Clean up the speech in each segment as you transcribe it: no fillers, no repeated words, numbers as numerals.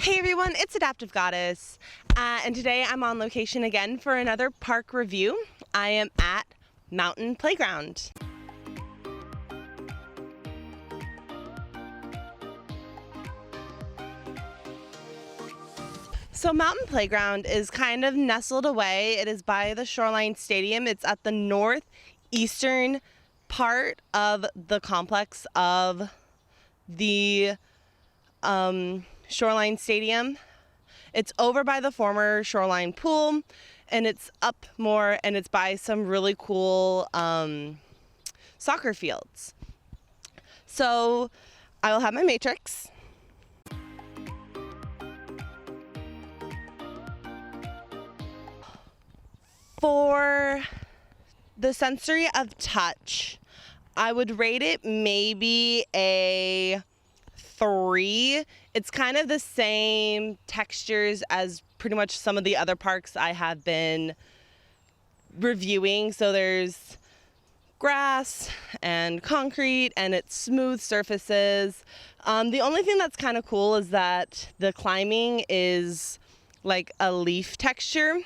Hey everyone, it's Adaptive Goddess, and today I'm on location again for another park review. I am at Mountain Playground. So Mountain Playground is kind of nestled away. It is by the Shoreline Stadium. It's at the northeastern part of the complex of the Shoreline Stadium. It's over by the former Shoreline pool, and it's up more, and it's by some really cool soccer fields. So I will have my matrix. For the sensory of touch, I would rate it maybe a 3. It's kind of the same textures as pretty much some of the other parks I have been reviewing. So there's grass and concrete and it's smooth surfaces. The only thing that's kind of cool is that the climbing is like a leaf texture.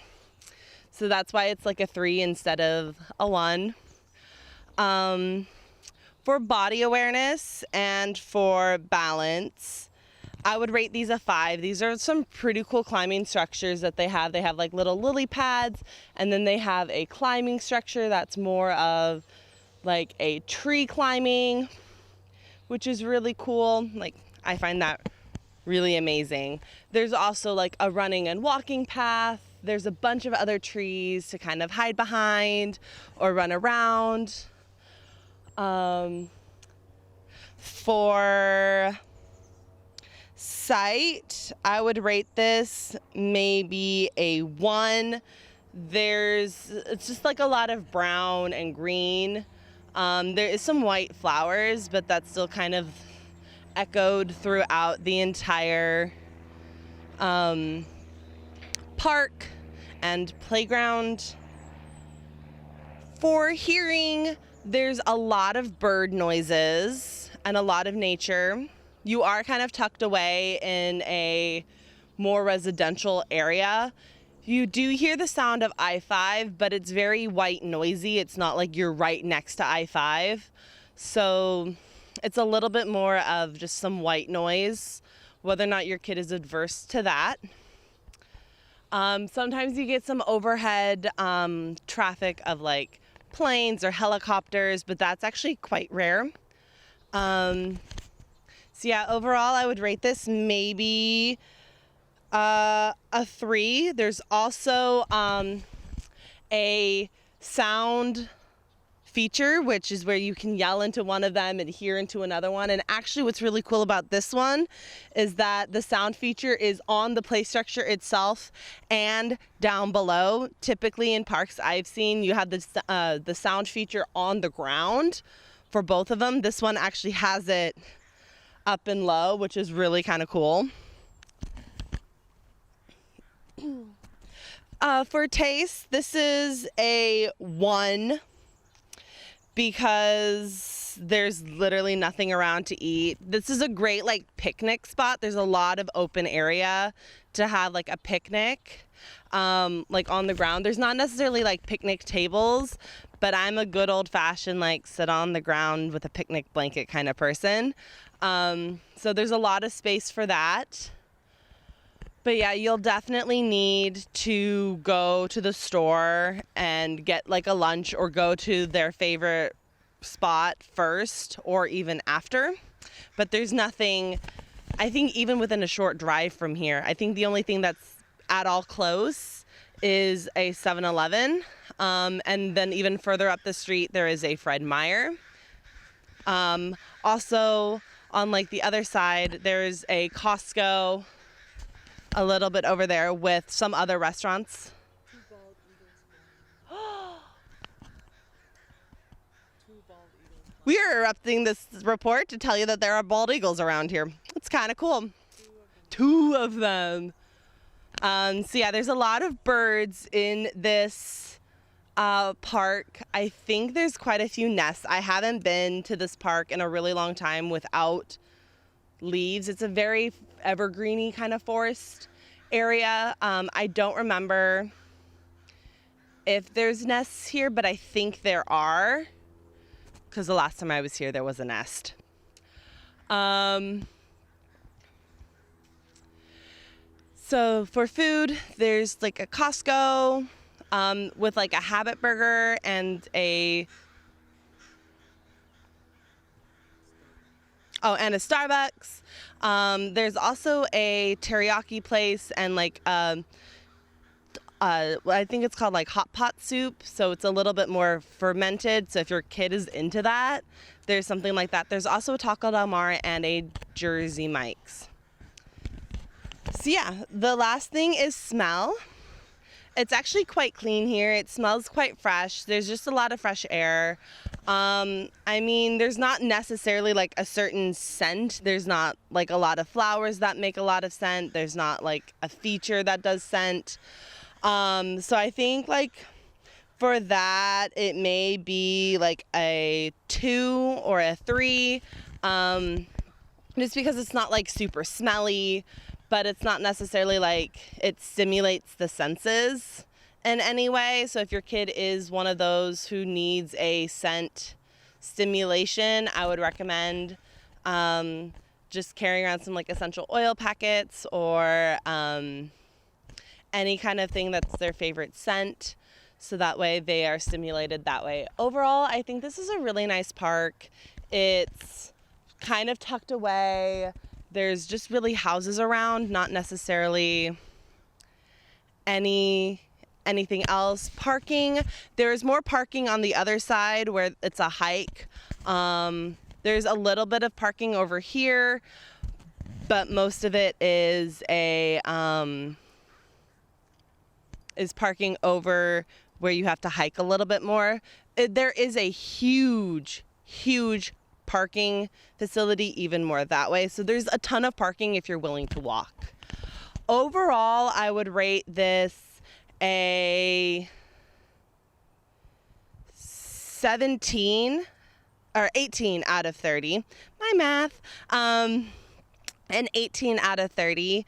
So that's why it's like a 3 instead of a 1. For body awareness and for balance, I would rate these a 5. These are some pretty cool climbing structures that they have. They have like little lily pads, and then they have a climbing structure that's more of like a tree climbing, which is really cool. Like, I find that really amazing. There's also like a running and walking path. There's a bunch of other trees to kind of hide behind or run around. For sight, I would rate this maybe a 1. It's just like a lot of brown and green. There is some white flowers, but that's still kind of echoed throughout the entire park and playground. For hearing, there's a lot of bird noises and a lot of nature. You are kind of tucked away in a more residential area. You do hear the sound of I-5, but it's very white noisy. It's not like you're right next to I-5. So it's a little bit more of just some white noise, whether or not your kid is adverse to that. Sometimes you get some overhead traffic of like planes or helicopters, but that's actually quite rare. So yeah, overall I would rate this maybe a 3. There's also a sound feature, which is where you can yell into one of them and hear into another one. And actually what's really cool about this one is that the sound feature is on the play structure itself and down below. Typically in parks I've seen, you have the sound feature on the ground for both of them. This one actually has it up and low, which is really kind of cool. For taste, this is a 1. Because there's literally nothing around to eat. This is a great like picnic spot. There's a lot of open area to have like a picnic like on the ground. There's not necessarily like picnic tables, but I'm a good old-fashioned like sit on the ground with a picnic blanket kind of person. So there's a lot of space for that. But yeah, you'll definitely need to go to the store and get like a lunch or go to their favorite spot first or even after. But there's nothing, I think even within a short drive from here, I think the only thing that's at all close is a 7-Eleven. And then even further up the street, there is a Fred Meyer. Also on like the other side, there's a Costco a little bit over there with some other restaurants. Two bald eagles. We are erupting this report to tell you that there are bald eagles around here. It's kind of cool. 2 of them. So yeah, there's a lot of birds in this park. I think there's quite a few nests. I haven't been to this park in a really long time without leaves. It's a very evergreeny kind of forest area. I don't remember if there's nests here, but I think there are, because the last time I was here there was a nest. So for food, there's like a Costco with like a Habit burger and a Starbucks. There's also a teriyaki place and like I think it's called like hot pot soup, so it's a little bit more fermented, so if your kid is into that, there's something like that. There's also a Taco Del Mar and a Jersey Mike's. So yeah, the last thing is smell. It's actually quite clean here. It smells quite fresh. There's just a lot of fresh air. I mean, there's not necessarily like a certain scent. There's not like a lot of flowers that make a lot of scent. There's not like a feature that does scent. So I think like for that, it may be like a 2 or a 3, just because it's not like super smelly, but it's not necessarily like it stimulates the senses in any way. So if your kid is one of those who needs a scent stimulation, I would recommend just carrying around some like essential oil packets or any kind of thing that's their favorite scent, so that way they are stimulated that way. Overall, I think this is a really nice park. It's kind of tucked away. There's just really houses around, not necessarily anything else. Parking, there's more parking on the other side where it's a hike. There's a little bit of parking over here, but most of it is parking over where you have to hike a little bit more. There is a huge parking facility even more that way. So there's a ton of parking if you're willing to walk. Overall, I would rate this a 17 or 18 out of 30. My math. An 18 out of 30.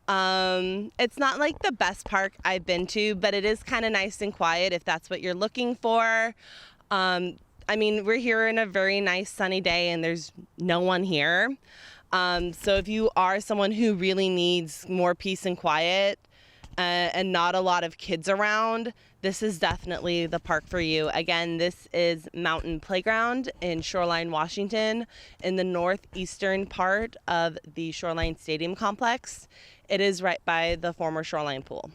It's not like the best park I've been to, but it is kind of nice and quiet if that's what you're looking for. I mean, we're here in a very nice sunny day and there's no one here. So if you are someone who really needs more peace and quiet and not a lot of kids around, this is definitely the park for you. Again, this is Mountain Playground in Shoreline, Washington, in the northeastern part of the Shoreline Stadium complex. It is right by the former Shoreline pool.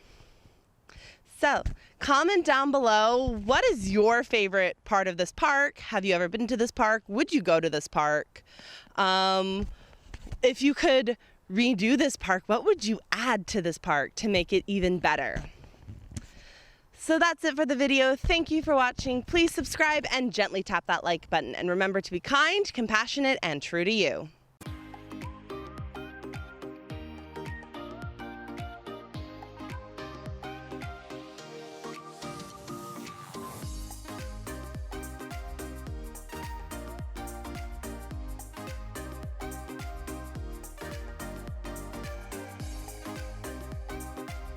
So comment down below, what is your favorite part of this park? Have you ever been to this park? Would you go to this park? If you could redo this park, what would you add to this park to make it even better? So that's it for the video. Thank you for watching. Please subscribe and gently tap that like button. And remember to be kind, compassionate, and true to you.